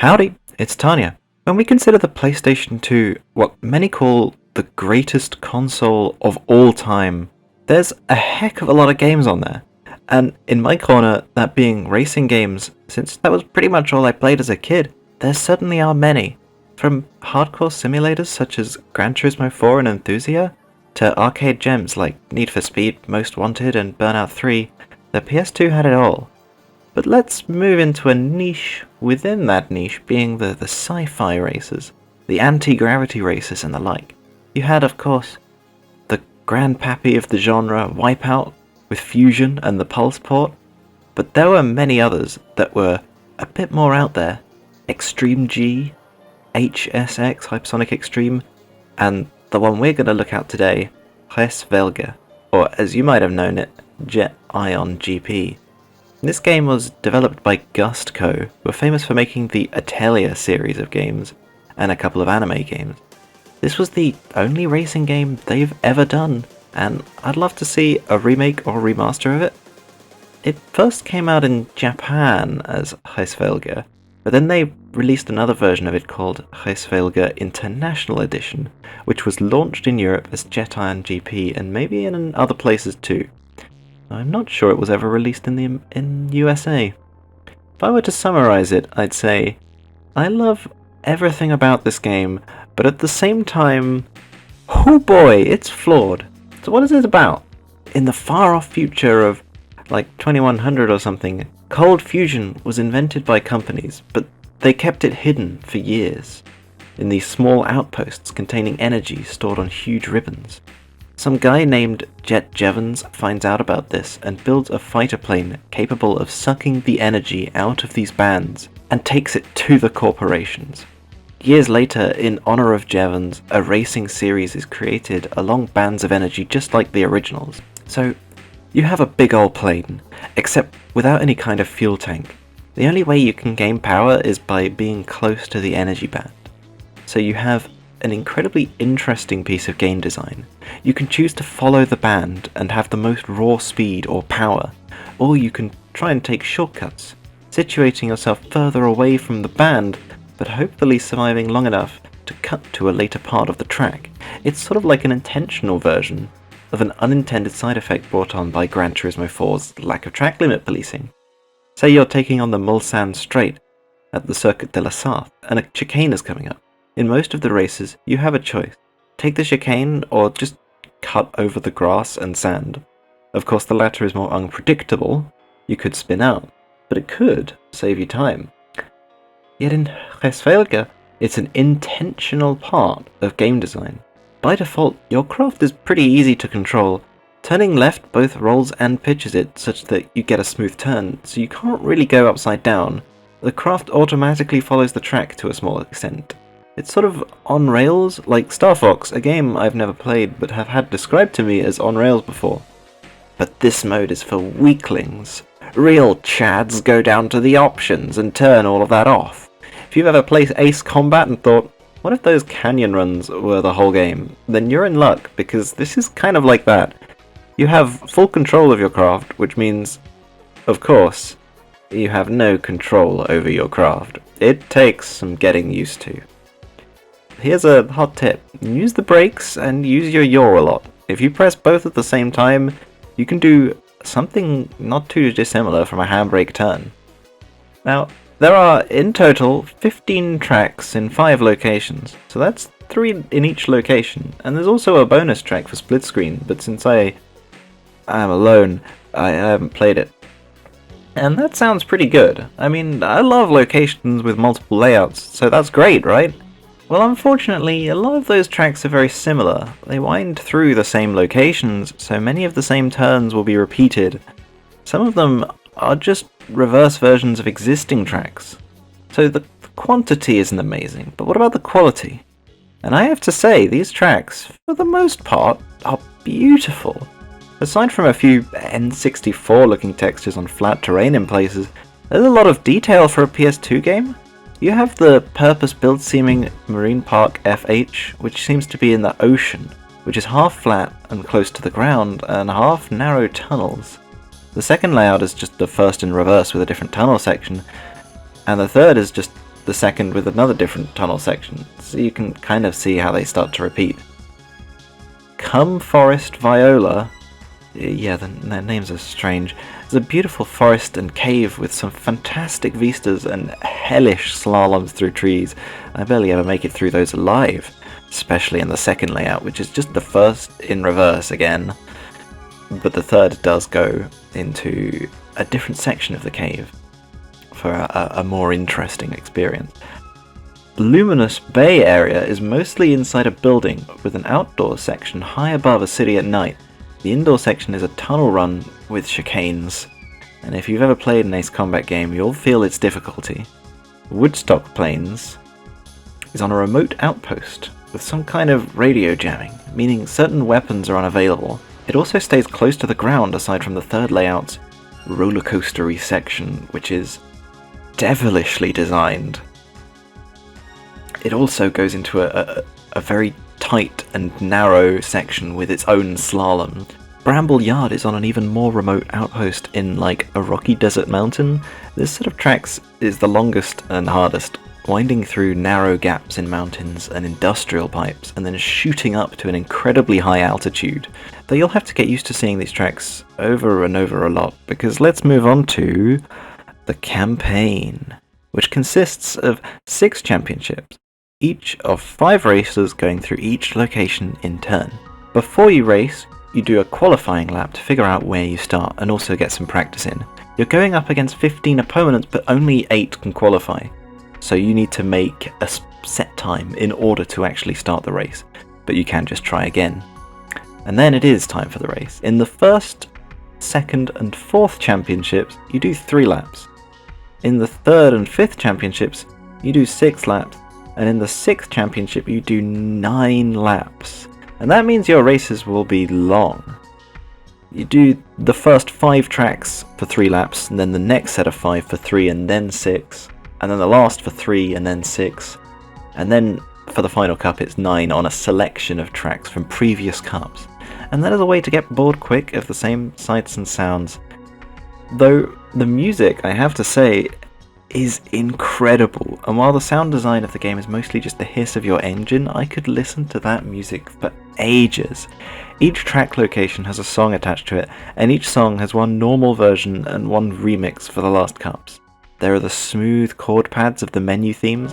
Howdy, it's Tanya. When we consider the PlayStation 2 what many call the greatest console of all time, there's a heck of a lot of games on there. And in my corner, that being racing games, since that was pretty much all I played as a kid, there certainly are many. From hardcore simulators such as Gran Turismo 4 and Enthusia, to arcade gems like Need for Speed, Most Wanted, and Burnout 3, the PS2 had it all. But let's move into a niche within that niche, being the sci-fi races, the anti-gravity races and the like. You had, of course, the grandpappy of the genre, WipEout, with Fusion and the Pulse port, but there were many others that were a bit more out there. Extreme G, HSX, Hypersonic Extreme, and the one we're going to look at today, Hresvelgr, or as you might have known it, Jet Ion GP. This game was developed by Gustco, who are famous for making the Atelier series of games, and a couple of anime games. This was the only racing game they've ever done, and I'd love to see a remake or remaster of it. It first came out in Japan as Hresvelgr, but then they released another version of it called Hresvelgr International Edition, which was launched in Europe as Jet Ion GP and maybe in other places too. I'm not sure it was ever released in USA. If I were to summarize it, I'd say, I love everything about this game, but at the same time, oh boy, it's flawed. So what is it about? In the far-off future of, like, 2100 or something, cold fusion was invented by companies, but they kept it hidden for years, in these small outposts containing energy stored on huge ribbons. Some guy named Jet Jevons finds out about this and builds a fighter plane capable of sucking the energy out of these bands and takes it to the corporations. Years later, in honor of Jevons, a racing series is created along bands of energy just like the originals. So, you have a big old plane, except without any kind of fuel tank. The only way you can gain power is by being close to the energy band. So you have an incredibly interesting piece of game design. You can choose to follow the band and have the most raw speed or power, or you can try and take shortcuts, situating yourself further away from the band, but hopefully surviving long enough to cut to a later part of the track. It's sort of like an intentional version of an unintended side effect brought on by Gran Turismo 4's lack of track limit policing. Say you're taking on the Mulsanne Straight at the Circuit de la Sarthe, and a chicane is coming up. In most of the races, you have a choice. Take the chicane, or just cut over the grass and sand. Of course, the latter is more unpredictable. You could spin out, but it could save you time. Yet in Hresvelgr, it's an intentional part of game design. By default, your craft is pretty easy to control. Turning left both rolls and pitches it such that you get a smooth turn, so you can't really go upside down. The craft automatically follows the track to a small extent. It's sort of on rails, like Star Fox, a game I've never played but have had described to me as on rails before. But this mode is for weaklings. Real chads go down to the options and turn all of that off. If you've ever played Ace Combat and thought, what if those canyon runs were the whole game? Then you're in luck, because this is kind of like that. You have full control of your craft, which means, of course, you have no control over your craft. It takes some getting used to. Here's a hot tip. Use the brakes and use your yaw a lot. If you press both at the same time, you can do something not too dissimilar from a handbrake turn. Now, there are in total 15 tracks in 5 locations, so that's 3 in each location, and there's also a bonus track for split screen, but since I am alone, I haven't played it. And that sounds pretty good. I mean, I love locations with multiple layouts, so that's great, right? Well, unfortunately, a lot of those tracks are very similar. They wind through the same locations, so many of the same turns will be repeated. Some of them are just reverse versions of existing tracks. So the quantity isn't amazing, but what about the quality? And I have to say, these tracks, for the most part, are beautiful. Aside from a few N64 looking textures on flat terrain in places, there's a lot of detail for a PS2 game. You have the purpose-built seeming Marine Park FH, which seems to be in the ocean, which is half flat and close to the ground, and half narrow tunnels. The second layout is just the first in reverse with a different tunnel section, and the third is just the second with another different tunnel section, so you can kind of see how they start to repeat. Come Forest Viola, yeah, their names are strange. It's a beautiful forest and cave with some fantastic vistas and hellish slaloms through trees. I barely ever make it through those alive, especially in the second layout, which is just the first in reverse again. But the third does go into a different section of the cave for a more interesting experience. Luminous Bay area is mostly inside a building with an outdoor section high above a city at night. The indoor section is a tunnel run with chicanes, and if you've ever played an Ace Combat game, you'll feel its difficulty. Woodstock Plains is on a remote outpost with some kind of radio jamming, meaning certain weapons are unavailable. It also stays close to the ground aside from the third layout's rollercoastery section, which is devilishly designed. It also goes into a very tight and narrow section with its own slalom. Bramble Yard is on an even more remote outpost in like a rocky desert mountain. This set of tracks is the longest and hardest, winding through narrow gaps in mountains and industrial pipes, and then shooting up to an incredibly high altitude. Though you'll have to get used to seeing these tracks over and over a lot, because let's move on to the campaign, which consists of 6 championships, each of 5 racers going through each location in turn. Before you race, you do a qualifying lap to figure out where you start and also get some practice in. You're going up against 15 opponents, but only 8 can qualify, so you need to make a set time in order to actually start the race, but you can just try again. And then it is time for the race. In the first, second and fourth championships, you do 3 laps. In the third and fifth championships, you do 6 laps, and in the 6th championship you do 9 laps. And that means your races will be long. You do the first 5 tracks for 3 laps, and then the next set of 5 for 3, and then 6, and then the last for 3, and then 6, and then for the final cup it's 9 on a selection of tracks from previous cups. And that is a way to get bored quick of the same sights and sounds. Though the music, I have to say, is incredible, and while the sound design of the game is mostly just the hiss of your engine, I could listen to that music for ages. Each track location has a song attached to it, and each song has one normal version and one remix for the last cups. There are the smooth chord pads of the menu themes,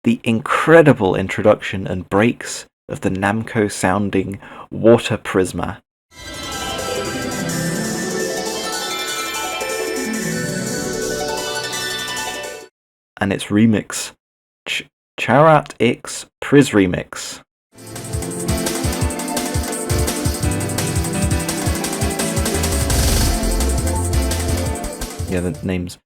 the incredible introduction and breaks of the Namco sounding Water Prisma. And its remix, Charat X Pris Remix. Yeah, the names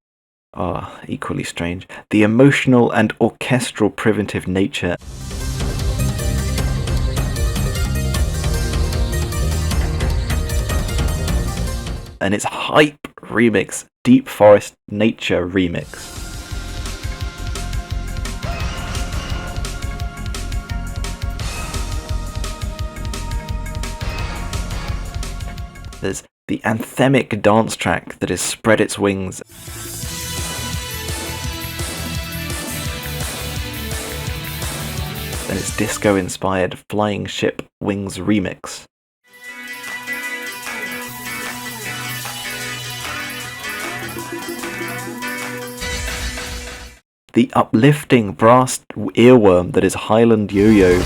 are equally strange. The emotional and orchestral primitive nature. And its hype remix, Deep Forest Nature Remix. There's the anthemic dance track that is Spread Its Wings. And its disco-inspired Flying Ship Wings remix. The uplifting brass earworm that is Highland Yo-Yo.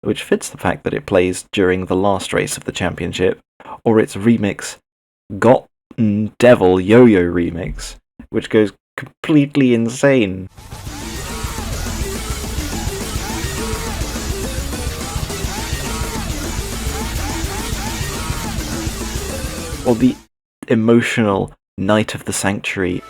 Which fits the fact that it plays during the last race of the championship, or its remix, Got Devil Yo-Yo remix, which goes completely insane. Or the emotional Night of the Sanctuary.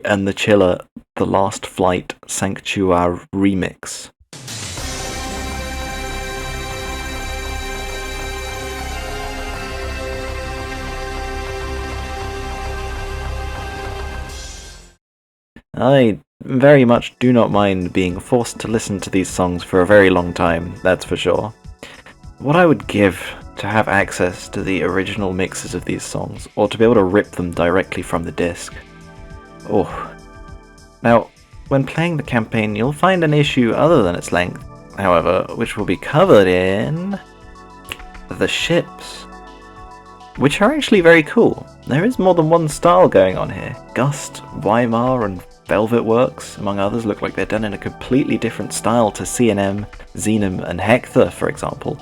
And the chiller, The Last Flight Sanctuary remix. I very much do not mind being forced to listen to these songs for a very long time, that's for sure. What I would give to have access to the original mixes of these songs, or to be able to rip them directly from the disc. Oh. Now, when playing the campaign, you'll find an issue other than its length, however, which will be covered in the ships, which are actually very cool. There is more than one style going on here. Gust, Weimar, and Velvet Works, among others, look like they're done in a completely different style to CNM, Xenom, and Hector, for example.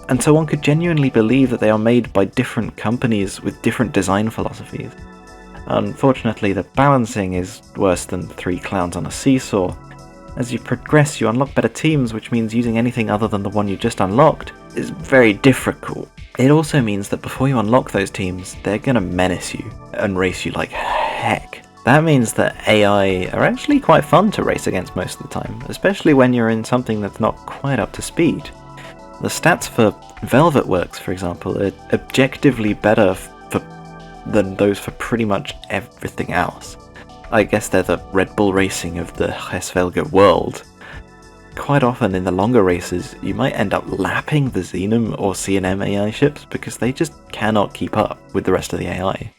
And so one could genuinely believe that they are made by different companies with different design philosophies. Unfortunately, the balancing is worse than 3 clowns on a seesaw. As you progress, you unlock better teams, which means using anything other than the one you just unlocked is very difficult. It also means that before you unlock those teams, they're gonna menace you and race you like heck. That means that AI are actually quite fun to race against most of the time, especially when you're in something that's not quite up to speed. The stats for Velvet Works, for example, are objectively better than those for pretty much everything else. I guess they're the Red Bull Racing of the Hresvelgr world. Quite often in the longer races, you might end up lapping the Xenom or CNM AI ships because they just cannot keep up with the rest of the AI.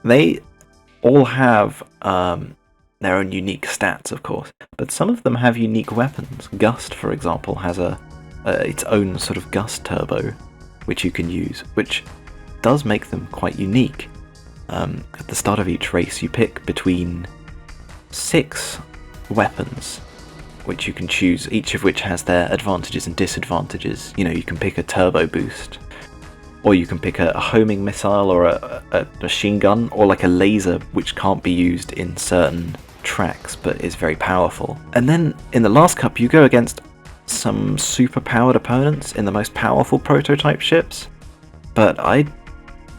They all have their own unique stats, of course, but some of them have unique weapons. Gust, for example, has its own sort of Gust turbo, which you can use, which does make them quite unique. At the start of each race, you pick between 6 weapons, which you can choose, each of which has their advantages and disadvantages. You know, you can pick a turbo boost, or you can pick a homing missile, or a machine gun, or like a laser, which can't be used in certain tracks, but is very powerful. And then in the last cup, you go against some super-powered opponents in the most powerful prototype ships, but I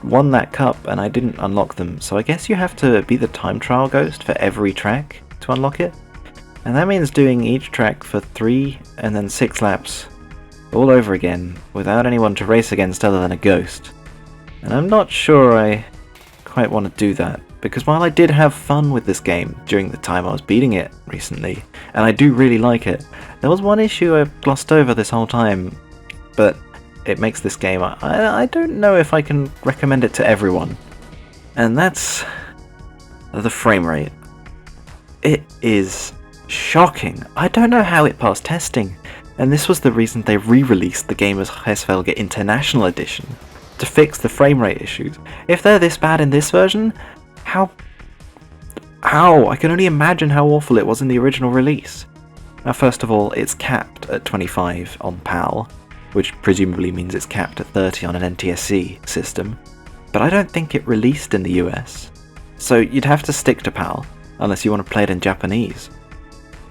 won that cup and I didn't unlock them, so I guess you have to be the time trial ghost for every track to unlock it, and that means doing each track for 3 and then 6 laps all over again without anyone to race against other than a ghost. And I'm not sure I quite want to do that, because while I did have fun with this game during the time I was beating it recently, and I do really like it, there was one issue I glossed over this whole time, but it makes this game, I don't know if I can recommend it to everyone, and that's the frame rate. It is shocking. I don't know how it passed testing, and this was the reason they re-released the game as Hresvelgr International Edition, to fix the frame rate issues. If they're this bad in this version, how? I can only imagine how awful it was in the original release. Now, first of all, it's capped at 25 on PAL, which presumably means it's capped at 30 on an NTSC system, but I don't think it released in the US, so you'd have to stick to PAL, unless you want to play it in Japanese.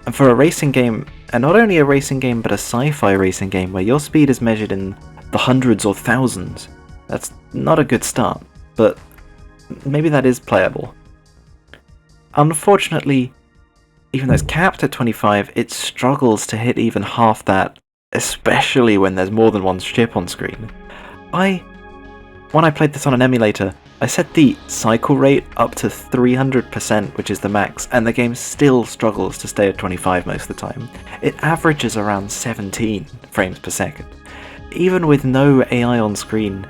And for a racing game, and not only a racing game but a sci-fi racing game where your speed is measured in the hundreds or thousands, that's not a good start, but maybe that is playable. Unfortunately, even though it's capped at 25, it struggles to hit even half that, especially when there's more than one ship on screen. When I played this on an emulator, I set the cycle rate up to 300%, which is the max, and the game still struggles to stay at 25 most of the time. It averages around 17 frames per second. Even with no AI on screen,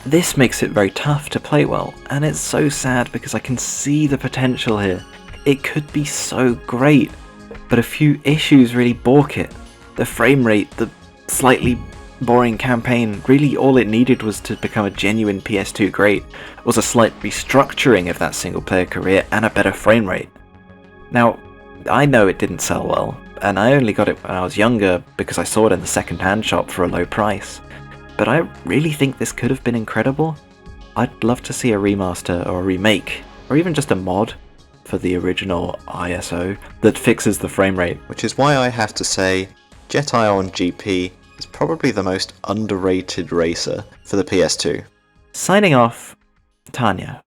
this makes it very tough to play well, and it's so sad because I can see the potential here. It could be so great, but a few issues really balk it. The frame rate, the slightly boring campaign, really all it needed was to become a genuine PS2 great, was a slight restructuring of that single player career and a better frame rate. Now, I know it didn't sell well, and I only got it when I was younger because I saw it in the second-hand shop for a low price, but I really think this could have been incredible. I'd love to see a remaster or a remake, or even just a mod for the original ISO that fixes the frame rate. Which is why I have to say Jet Ion GP is probably the most underrated racer for the PS2. Signing off, Tanya.